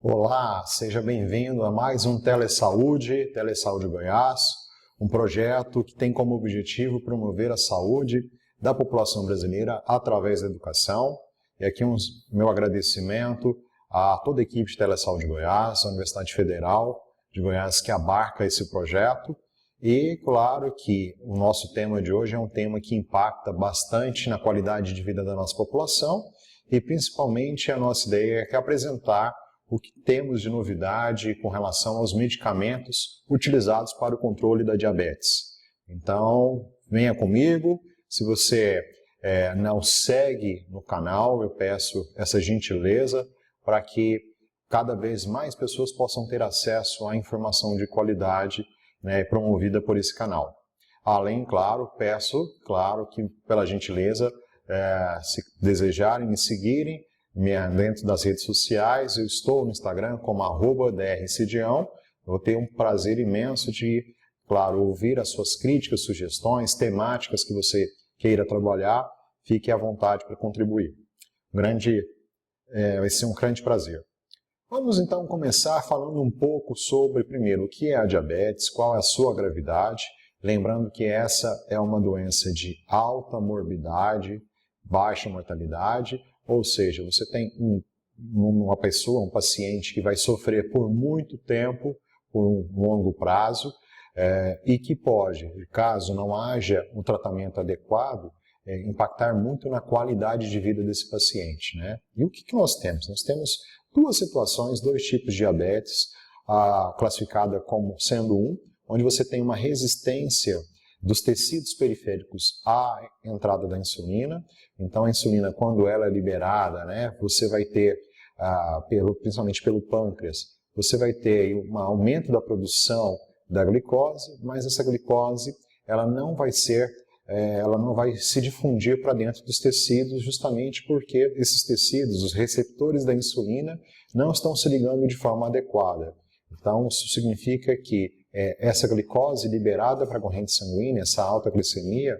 Olá, seja bem-vindo a mais um Telesaúde Goiás, um projeto que tem como objetivo promover a saúde da população brasileira através da educação. E aqui meu agradecimento a toda a equipe de Telesaúde Goiás, a Universidade Federal de Goiás que abarca esse projeto. E claro que o nosso tema de hoje é um tema que impacta bastante na qualidade de vida da nossa população e principalmente a nossa ideia é apresentar o que temos de novidade com relação aos medicamentos utilizados para o controle da diabetes. Então, venha comigo. Se você não segue no canal, eu peço essa gentileza para que cada vez mais pessoas possam ter acesso à informação de qualidade, promovida por esse canal. Além, claro, peço, que pela gentileza, se desejarem me seguirem, dentro das redes sociais, eu estou no Instagram como @drcidião. Vou ter um prazer imenso de, claro, ouvir as suas críticas, sugestões, temáticas que você queira trabalhar. Fique à vontade para contribuir. Vai ser um grande prazer. Vamos então começar falando um pouco sobre, primeiro, o que é a diabetes, qual é a sua gravidade. Lembrando que essa é uma doença de alta morbidade, baixa mortalidade. Ou seja, você tem uma pessoa, um paciente que vai sofrer por muito tempo, por um longo prazo, e que pode, caso não haja um tratamento adequado, impactar muito na qualidade de vida desse paciente, né? E o que nós temos? Nós temos duas situações, dois tipos de diabetes, classificada como sendo onde você tem uma resistência dos tecidos periféricos à entrada da insulina. Então, a insulina, quando ela é liberada, você vai ter, principalmente pelo pâncreas, você vai ter um aumento da produção da glicose, mas essa glicose ela não vai se difundir para dentro dos tecidos, justamente porque esses tecidos, os receptores da insulina, não estão se ligando de forma adequada. Então, isso significa que essa glicose liberada para a corrente sanguínea, essa alta glicemia,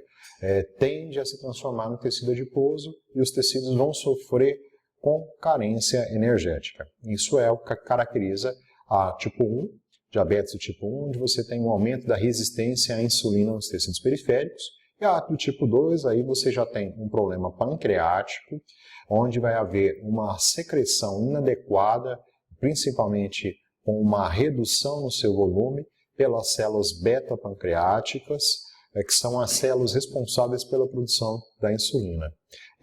tende a se transformar no tecido adiposo e os tecidos vão sofrer com carência energética. Isso é o que caracteriza a tipo 1, diabetes do tipo 1, onde você tem um aumento da resistência à insulina nos tecidos periféricos. E a do tipo 2, aí você já tem um problema pancreático, onde vai haver uma secreção inadequada, principalmente com uma redução no seu volume, pelas células beta-pancreáticas, que são as células responsáveis pela produção da insulina.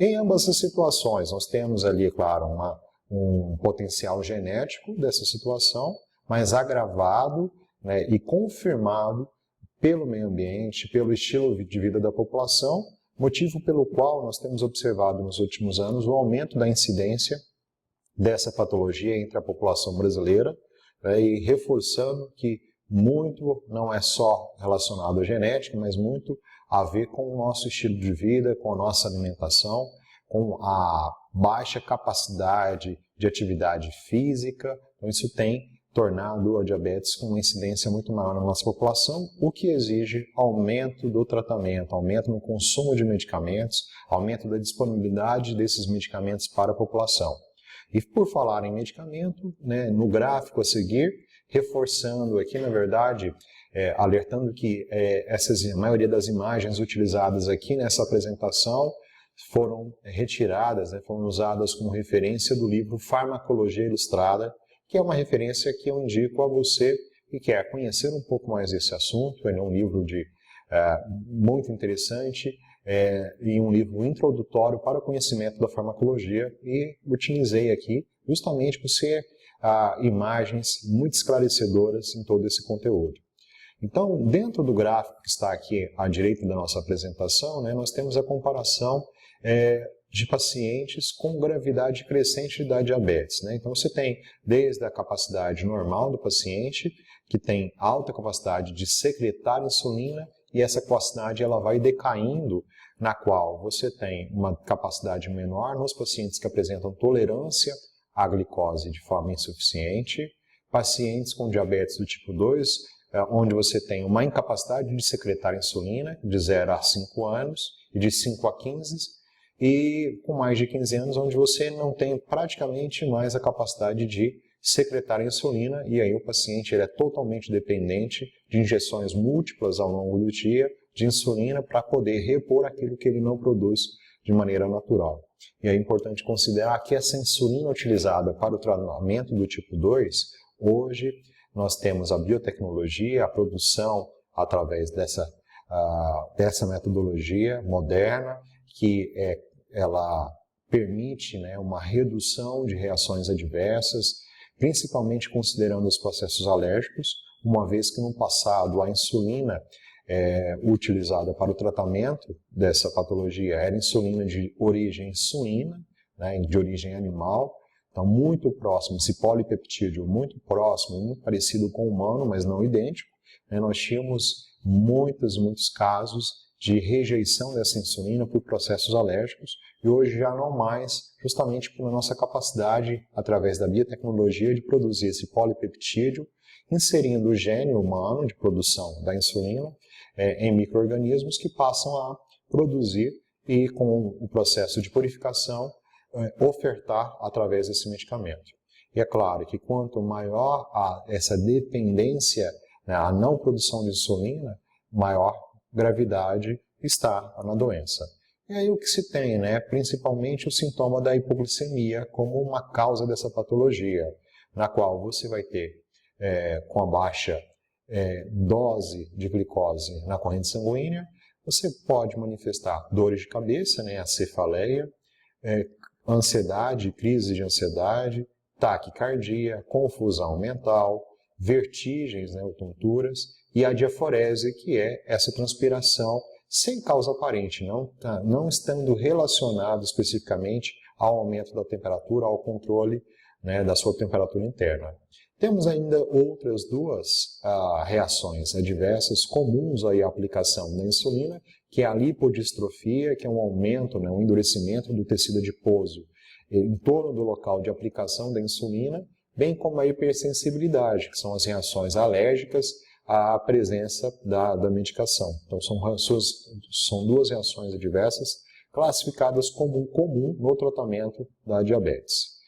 Em ambas as situações, nós temos ali, claro, um potencial genético dessa situação, mas agravado e confirmado pelo meio ambiente, pelo estilo de vida da população, motivo pelo qual nós temos observado nos últimos anos o aumento da incidência dessa patologia entre a população brasileira, e reforçando que muito não é só relacionado à genética, mas muito a ver com o nosso estilo de vida, com a nossa alimentação, com a baixa capacidade de atividade física. Então isso tem tornado a diabetes com uma incidência muito maior na nossa população, o que exige aumento do tratamento, aumento no consumo de medicamentos, aumento da disponibilidade desses medicamentos para a população. E por falar em medicamento, no gráfico a seguir, reforçando aqui, na verdade, alertando que a maioria das imagens utilizadas aqui nessa apresentação foram retiradas, foram usadas como referência do livro Farmacologia Ilustrada, que é uma referência que eu indico a você que quer conhecer um pouco mais desse assunto. Ele é um livro muito interessante, e um livro introdutório para o conhecimento da farmacologia, e utilizei aqui justamente por ser imagens muito esclarecedoras em todo esse conteúdo. Então, dentro do gráfico que está aqui à direita da nossa apresentação, nós temos a comparação de pacientes com gravidade crescente da diabetes. Então, você tem desde a capacidade normal do paciente, que tem alta capacidade de secretar insulina, e essa capacidade ela vai decaindo, na qual você tem uma capacidade menor nos pacientes que apresentam tolerância à glicose de forma insuficiente, pacientes com diabetes do tipo 2, onde você tem uma incapacidade de secretar insulina de 0 a 5 anos e de 5 a 15, e com mais de 15 anos, onde você não tem praticamente mais a capacidade de secretar insulina, e aí o paciente ele é totalmente dependente de injeções múltiplas ao longo do dia de insulina para poder repor aquilo que ele não produz de maneira natural. E é importante considerar que essa insulina utilizada para o tratamento do tipo 2, hoje nós temos a biotecnologia, a produção através dessa metodologia moderna, que ela permite, né, uma redução de reações adversas, principalmente considerando os processos alérgicos, uma vez que no passado a insulina utilizada para o tratamento dessa patologia era insulina de origem suína, né, de origem animal, então muito próximo, esse polipeptídeo muito próximo, muito parecido com o humano, mas não idêntico, né, nós tínhamos muitos casos de rejeição dessa insulina por processos alérgicos, e hoje já não mais, justamente pela nossa capacidade, através da biotecnologia, de produzir esse polipeptídeo, inserindo o gene humano de produção da insulina em micro-organismos que passam a produzir e, com o processo de purificação, ofertar através desse medicamento. E é claro que quanto maior essa dependência, né, a não produção de insulina, maior gravidade está na doença. E aí o que se tem, né, principalmente o sintoma da hipoglicemia como uma causa dessa patologia, na qual você vai ter, com a baixa dose de glicose na corrente sanguínea, você pode manifestar dores de cabeça, né, a cefaleia, ansiedade, crise de ansiedade, taquicardia, confusão mental, vertigens, né, ou tonturas, e a diaforese, que é essa transpiração sem causa aparente, não estando relacionado especificamente ao aumento da temperatura, ao controle, né, da sua temperatura interna. Temos ainda outras duas reações adversas comuns aí à aplicação da insulina, que é a lipodistrofia, que é um aumento, né, um endurecimento do tecido adiposo em torno do local de aplicação da insulina, bem como a hipersensibilidade, que são as reações alérgicas à presença da medicação. Então são duas reações adversas classificadas como comum no tratamento da diabetes.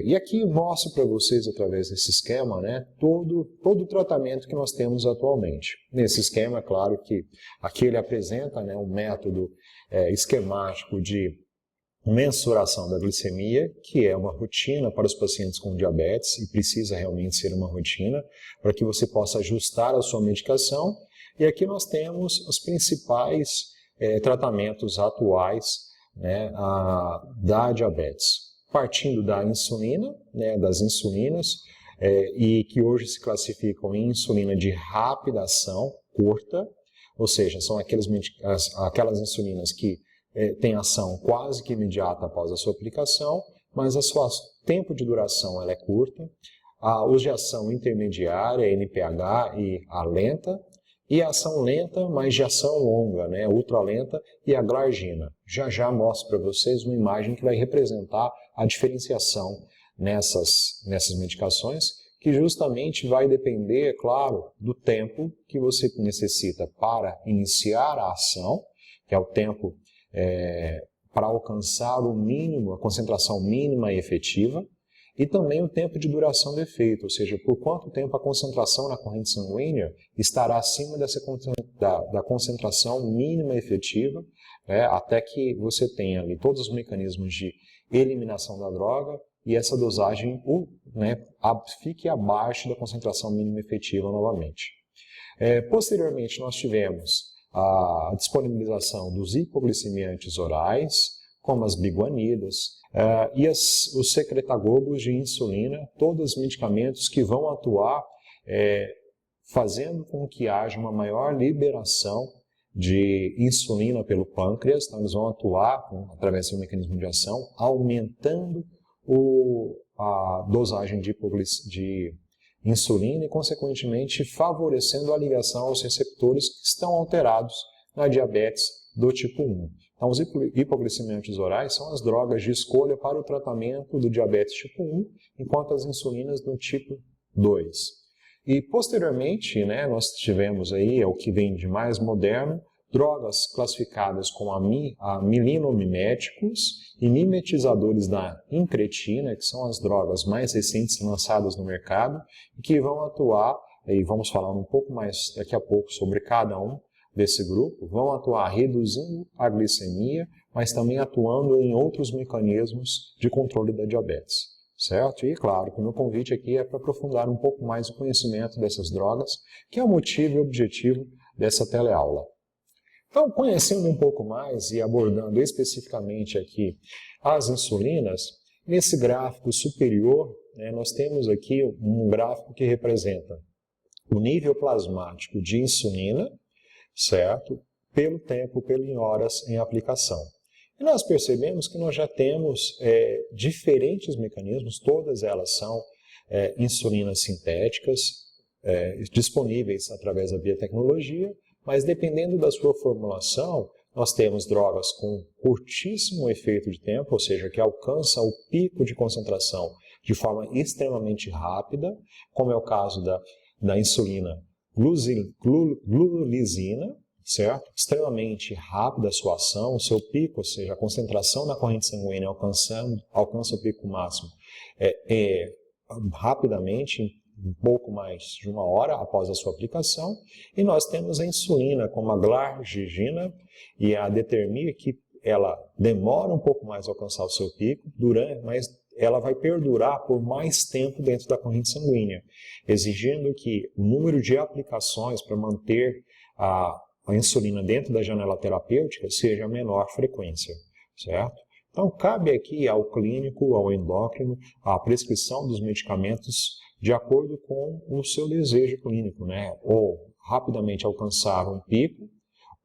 E aqui mostro para vocês, através desse esquema, né, todo o tratamento que nós temos atualmente. Nesse esquema, é claro que aqui ele apresenta, né, um método esquemático de mensuração da glicemia, que é uma rotina para os pacientes com diabetes, e precisa realmente ser uma rotina, para que você possa ajustar a sua medicação. E aqui nós temos os principais tratamentos atuais, né, da diabetes. Partindo da insulina, né, das insulinas, e que hoje se classificam em insulina de rápida ação, curta, ou seja, são aquelas insulinas que têm ação quase que imediata após a sua aplicação, mas o seu tempo de duração ela é curta. Os de ação intermediária, NPH e a lenta, e a ação lenta, mas de ação longa, né, ultralenta, e a glargina. Já mostro para vocês uma imagem que vai representar a diferenciação nessas medicações, que justamente vai depender, é claro, do tempo que você necessita para iniciar a ação, que é o tempo para alcançar o mínimo, a concentração mínima e efetiva, e também o tempo de duração do efeito, ou seja, por quanto tempo a concentração na corrente sanguínea estará acima da concentração mínima efetiva, né, até que você tenha ali todos os mecanismos de eliminação da droga e essa dosagem fique abaixo da concentração mínima efetiva novamente. Posteriormente, nós tivemos a disponibilização dos hipoglicemiantes orais, como as biguanidas, e os secretagogos de insulina, todos os medicamentos que vão atuar fazendo com que haja uma maior liberação de insulina pelo pâncreas. Então, eles vão atuar através do mecanismo de ação, aumentando a dosagem de insulina e, consequentemente, favorecendo a ligação aos receptores que estão alterados na diabetes do tipo 1. Então, os hipoglicemiantes orais são as drogas de escolha para o tratamento do diabetes tipo 1, enquanto as insulinas do tipo 2. E, posteriormente, né, nós tivemos aí, o que vem de mais moderno, drogas classificadas como milinomiméticos e mimetizadores da incretina, que são as drogas mais recentes lançadas no mercado, e que vão atuar, e vamos falar um pouco mais daqui a pouco sobre cada um desse grupo, vão atuar reduzindo a glicemia, mas também atuando em outros mecanismos de controle da diabetes, certo? E claro que o meu convite aqui é para aprofundar um pouco mais o conhecimento dessas drogas, que é o motivo e objetivo dessa teleaula. Então, conhecendo um pouco mais e abordando especificamente aqui as insulinas, nesse gráfico superior, nós temos aqui um gráfico que representa o nível plasmático de insulina, certo? Pelo tempo, em horas em aplicação. E nós percebemos que nós já temos diferentes mecanismos, todas elas são insulinas sintéticas, disponíveis através da biotecnologia, mas dependendo da sua formulação, nós temos drogas com curtíssimo efeito de tempo, ou seja, que alcançam o pico de concentração de forma extremamente rápida, como é o caso da insulina glulisina, certo? Extremamente rápida a sua ação, o seu pico, ou seja, a concentração na corrente sanguínea alcança o pico máximo rapidamente, um pouco mais de 1 hora após a sua aplicação, e nós temos a insulina, como a glargina e a determir, que ela demora um pouco mais a alcançar o seu pico, mas ela vai perdurar por mais tempo dentro da corrente sanguínea, exigindo que o número de aplicações para manter a insulina dentro da janela terapêutica seja a menor frequência, certo? Então, cabe aqui ao clínico, ao endócrino, a prescrição dos medicamentos de acordo com o seu desejo clínico, ou rapidamente alcançar um pico,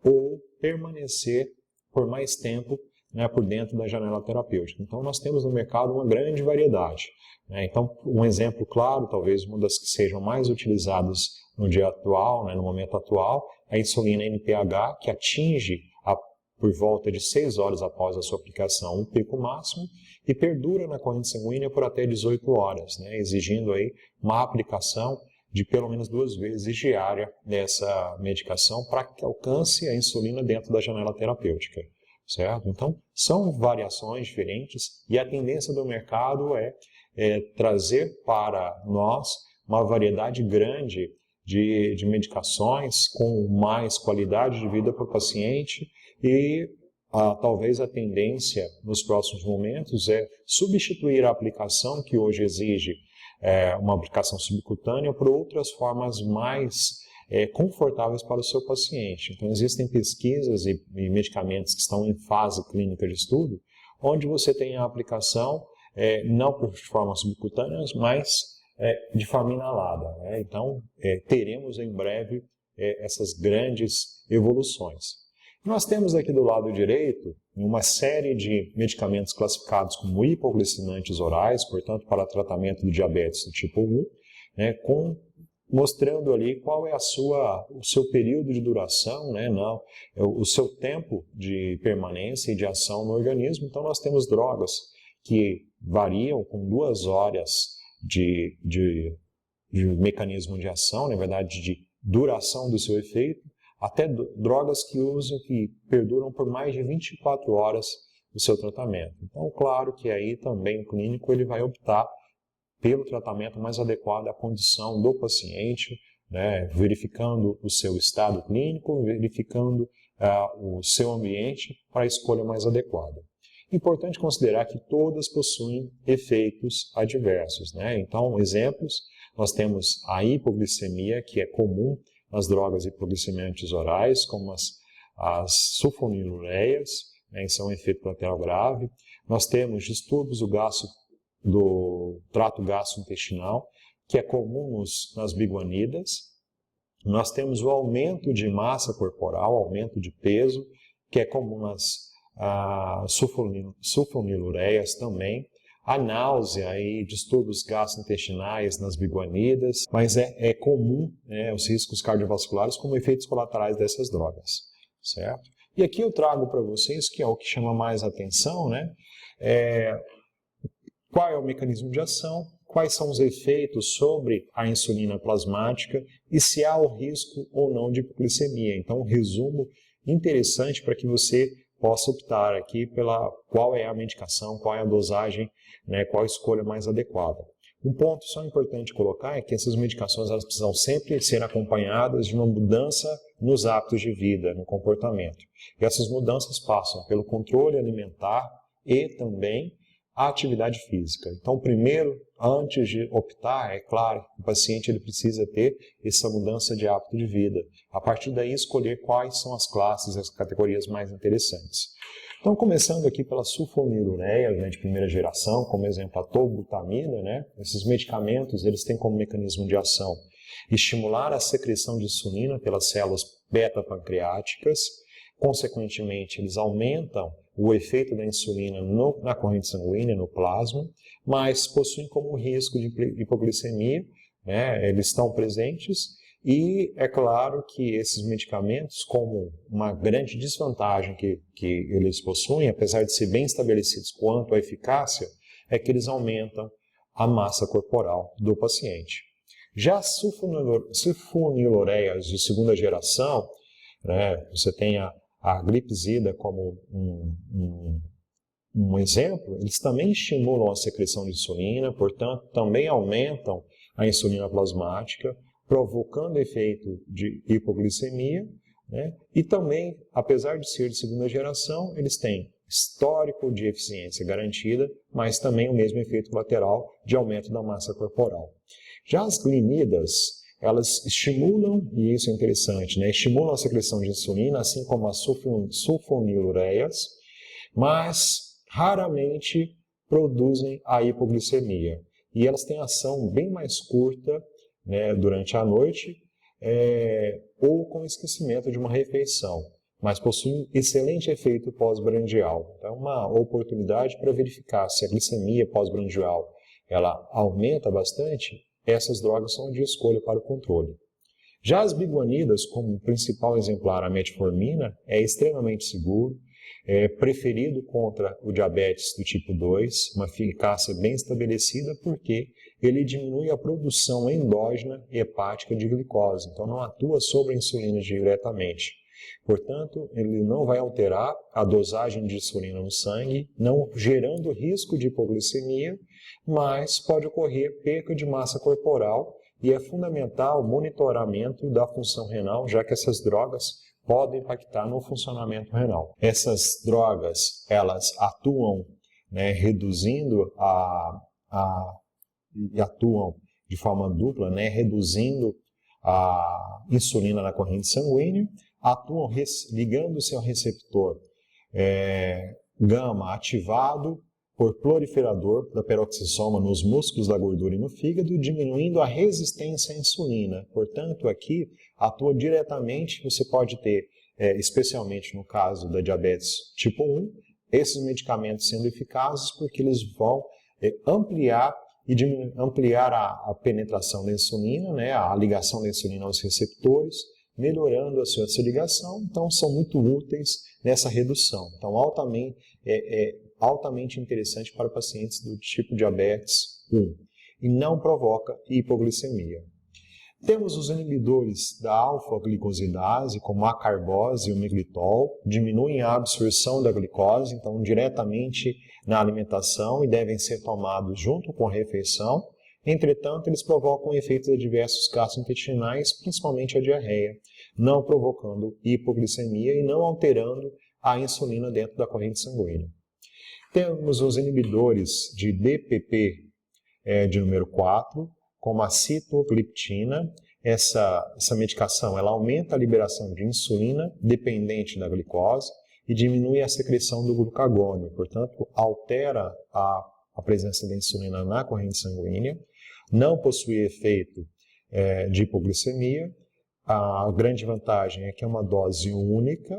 ou permanecer por mais tempo por dentro da janela terapêutica. Então, nós temos no mercado uma grande variedade. Então, um exemplo claro, talvez uma das que sejam mais utilizadas no dia atual, no momento atual, é a insulina NPH, que atinge por volta de 6 horas após a sua aplicação, um pico máximo, e perdura na corrente sanguínea por até 18 horas, exigindo aí uma aplicação de pelo menos 2 vezes diária dessa medicação para que alcance a insulina dentro da janela terapêutica, certo? Então, são variações diferentes e a tendência do mercado é trazer para nós uma variedade grande de medicações com mais qualidade de vida para o paciente. E talvez a tendência nos próximos momentos é substituir a aplicação que hoje exige uma aplicação subcutânea por outras formas mais confortáveis para o seu paciente. Então existem pesquisas e medicamentos que estão em fase clínica de estudo, onde você tem a aplicação não de forma subcutânea, mas de forma inalada. Então teremos em breve essas grandes evoluções. Nós temos aqui do lado direito uma série de medicamentos classificados como hipoglicemiantes orais, portanto, para tratamento do diabetes do tipo 1, mostrando ali qual é o seu período de duração, o seu tempo de permanência e de ação no organismo. Então, nós temos drogas que variam com 2 horas de mecanismo de ação, na verdade, de duração do seu efeito, até drogas que perduram por mais de 24 horas o seu tratamento. Então, claro que aí também o clínico ele vai optar pelo tratamento mais adequado à condição do paciente, verificando o seu estado clínico, verificando o seu ambiente para a escolha mais adequada. Importante considerar que todas possuem efeitos adversos. Então, exemplos, nós temos a hipoglicemia, que é comum nas drogas hipoglicemiantes orais, como as sulfonilureias, que são um efeito colateral grave. Nós temos distúrbios do trato gastrointestinal, que é comum nas biguanidas. Nós temos o aumento de massa corporal, aumento de peso, que é comum nas sulfonilureias também. A náusea e distúrbios gastrointestinais nas biguanidas, mas é comum os riscos cardiovasculares como efeitos colaterais dessas drogas, certo? E aqui eu trago para vocês, que é o que chama mais atenção, qual é o mecanismo de ação, quais são os efeitos sobre a insulina plasmática e se há o risco ou não de hipoglicemia. Então, um resumo interessante para que você possa optar aqui pela qual é a medicação, qual é a dosagem, né, qual a escolha mais adequada. Um ponto só importante colocar é que essas medicações elas precisam sempre ser acompanhadas de uma mudança nos hábitos de vida, no comportamento. E essas mudanças passam pelo controle alimentar e também a atividade física. Então, primeiro, antes de optar, é claro, o paciente ele precisa ter essa mudança de hábito de vida. A partir daí, escolher quais são as classes, as categorias mais interessantes. Então, começando aqui pela sulfonilureia, né, de primeira geração, como exemplo a tolbutamina, né? Esses medicamentos eles têm como mecanismo de ação estimular a secreção de insulina pelas células beta-pancreáticas, consequentemente, eles aumentam o efeito da insulina na corrente sanguínea, no plasma, mas possuem como risco de hipoglicemia, né? Eles estão presentes. E é claro que esses medicamentos, como uma grande desvantagem que eles possuem, apesar de ser bem estabelecidos quanto à eficácia, é que eles aumentam a massa corporal do paciente. Já as sulfonilureias de segunda geração, né, você tem a glipizida como um exemplo, eles também estimulam a secreção de insulina, portanto, também aumentam a insulina plasmática, provocando efeito de hipoglicemia, né? E também, apesar de ser de segunda geração, eles têm histórico de eficiência garantida, mas também o mesmo efeito colateral de aumento da massa corporal. Já as glinidas, elas estimulam, e isso é interessante, né? Estimulam a secreção de insulina, assim como as sulfonilureias, mas raramente produzem a hipoglicemia. E elas têm ação bem mais curta, né, durante a noite, ou com esquecimento de uma refeição, mas possuem excelente efeito pós-brandial. Então, é uma oportunidade para verificar se a glicemia pós-brandial ela aumenta bastante, essas drogas são de escolha para o controle. Já as biguanidas, como principal exemplar a metformina, é extremamente seguro, é preferido contra o diabetes do tipo 2, uma eficácia bem estabelecida porque ele diminui a produção endógena e hepática de glicose, então não atua sobre a insulina diretamente. Portanto, ele não vai alterar a dosagem de insulina no sangue, não gerando risco de hipoglicemia, mas pode ocorrer perca de massa corporal e é fundamental o monitoramento da função renal, já que essas drogas podem impactar no funcionamento renal. Essas drogas, elas atuam, né, reduzindo e atuam de forma dupla, né, reduzindo a insulina na corrente sanguínea, atuam ligando-se ao receptor gama ativado por proliferador da peroxissoma nos músculos da gordura e no fígado, diminuindo a resistência à insulina. Portanto, aqui atua diretamente, você pode ter, especialmente no caso da diabetes tipo 1, esses medicamentos sendo eficazes porque eles vão ampliar a penetração da insulina, né, a ligação da insulina aos receptores, melhorando a sua ligação, então são muito úteis nessa redução. Então, altamente interessante para pacientes do tipo diabetes 1 e não provoca hipoglicemia. Temos os inibidores da alfa-glicosidase, como a carbose e o miglitol, diminuem a absorção da glicose, então diretamente na alimentação e devem ser tomados junto com a refeição. Entretanto, eles provocam efeitos adversos gastrointestinais, principalmente a diarreia, não provocando hipoglicemia e não alterando a insulina dentro da corrente sanguínea. Temos os inibidores de DPP de número 4, como a sitagliptina. Essa medicação ela aumenta a liberação de insulina dependente da glicose e diminui a secreção do glucagônio, portanto, altera a presença da insulina na corrente sanguínea, não possui efeito de hipoglicemia. A grande vantagem é que é uma dose única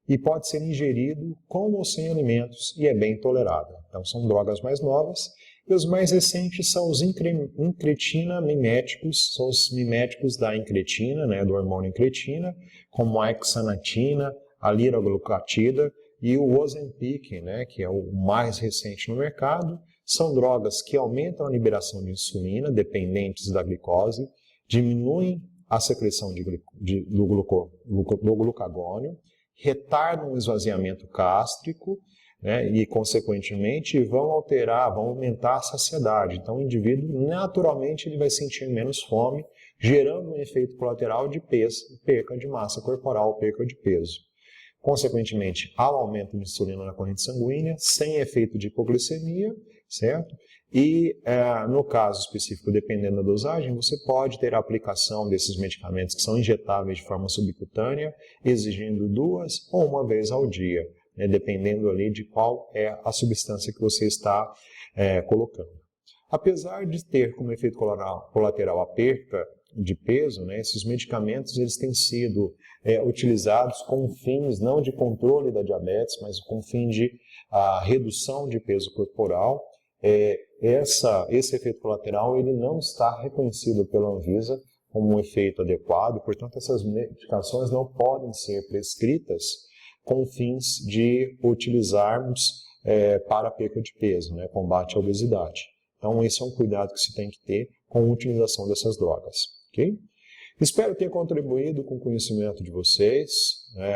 e pode ser ingerido com ou sem alimentos e é bem tolerado. Então, são drogas mais novas. E os mais recentes são os incretina miméticos, são os miméticos da incretina, né, do hormônio incretina, como a hexanatina, a liraglutida e o Ozempic, né, que é o mais recente no mercado. São drogas que aumentam a liberação de insulina, dependentes da glicose, diminuem a secreção do glucagônio, retardam o esvaziamento gástrico, né, e, consequentemente, vão aumentar a saciedade. Então, o indivíduo, naturalmente, ele vai sentir menos fome, gerando um efeito colateral de perca de massa corporal, perca de peso. Consequentemente, há o aumento de insulina na corrente sanguínea, sem efeito de hipoglicemia, certo? E, no caso específico, dependendo da dosagem, você pode ter a aplicação desses medicamentos que são injetáveis de forma subcutânea, exigindo 2 ou 1 vez ao dia, né, dependendo ali de qual é a substância que você está colocando. Apesar de ter como efeito colateral a perca de peso, né, esses medicamentos eles têm sido utilizados com fins não de controle da diabetes, mas com fim de redução de peso corporal. Esse efeito colateral ele não está reconhecido pela Anvisa como um efeito adequado, portanto essas medicações não podem ser prescritas com fins de utilizarmos para a perca de peso, né, combate à obesidade. Então esse é um cuidado que se tem que ter com a utilização dessas drogas. Okay? Espero ter contribuído com o conhecimento de vocês.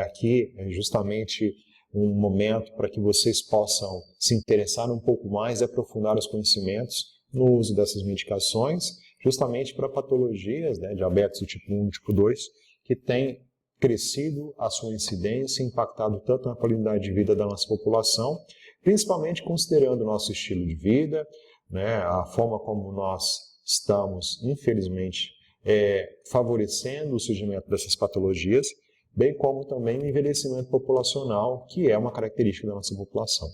Aqui é justamente um momento para que vocês possam se interessar um pouco mais e aprofundar os conhecimentos no uso dessas medicações, justamente para patologias, né, diabetes do tipo 1 e tipo 2, que têm crescido a sua incidência, impactado tanto na qualidade de vida da nossa população, principalmente considerando o nosso estilo de vida, né, a forma como nós estamos, infelizmente, favorecendo o surgimento dessas patologias, bem como também o envelhecimento populacional, que é uma característica da nossa população.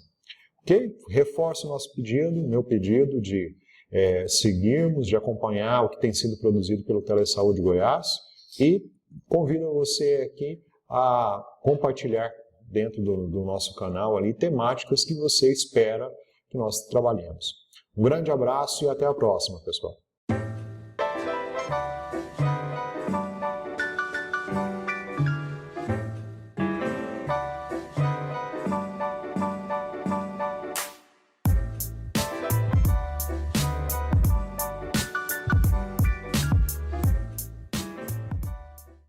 Ok? Reforço o nosso pedido, meu pedido de seguirmos, de acompanhar o que tem sido produzido pelo Telesaúde Goiás e convido você aqui a compartilhar dentro do nosso canal ali temáticas que você espera que nós trabalhemos. Um grande abraço e até a próxima, pessoal.